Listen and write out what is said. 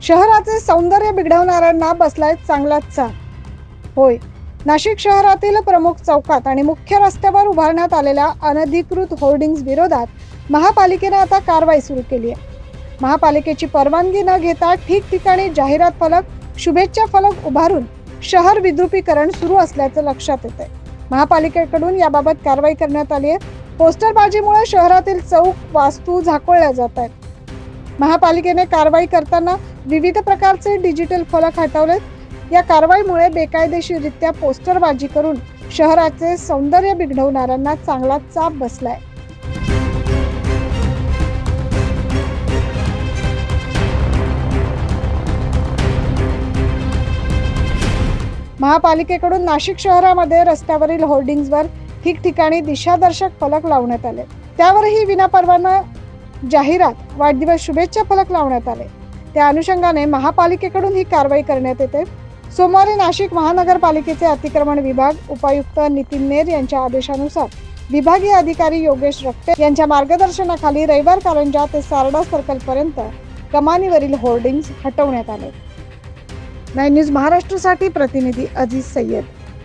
शहराचे सौंदर्य बिघडवणाऱ्यांना बसलाय चांगलाच चाप. होय, नाशिक शहरातील प्रमुख चौकात आणि मुख्य रस्त्यावर उभारण्यात आलेल्या अनधिकृत होर्डिंग्ज विरोधात महापालिकेने आता कारवाई सुरू केली आहे. महापालिकेची परवानगी न घेता ठिकठिकाणी जाहिरात फलक, शुभेच्छा फलक उभारून शहर विद्रुपीकरण सुरू असल्याचं लक्षात येत आहे. महापालिकेकडून याबाबत कारवाई करण्यात आली आहे. पोस्टरबाजीमुळे शहरातील चौक, वास्तू झाकोळल्या जात आहेत. महापालिकेने कारवाई करताना विविध प्रकारचे डिजिटल फलक हटवलेत. या कारवाईमुळे बेकायदेशीररित्या पोस्टरबाजी करून शहराचे सौंदर्य बिघडवणाऱ्यांना चांगला चाप बसलाय. महापालिकेकडून नाशिक शहरामध्ये रस्त्यावरील होर्डिंग्जवर ठिकठिकाणी दिशादर्शक फलक लावण्यात आले. त्यावरही विनापरवाना जाहिरात, वाढदिवस शुभेच्छा फलक लावण्यात आले. त्या अनुषंगाने महापालिकेकडून ही कारवाई करण्यात येते. सोमवारी नाशिक महानगरपालिकेचे अतिक्रमण विभाग उपायुक्त नितीन नेर यांच्या आदेशानुसार विभागीय अधिकारी योगेश रक्ते यांच्या मार्गदर्शनाखाली रविवार कारंजा ते सारडा सर्कल पर्यंत कमानीवरील होर्डिंग्ज हटवण्यात आले. 9 न्यूज महाराष्ट्रासाठी प्रतिनिधी अजीज सय्यद.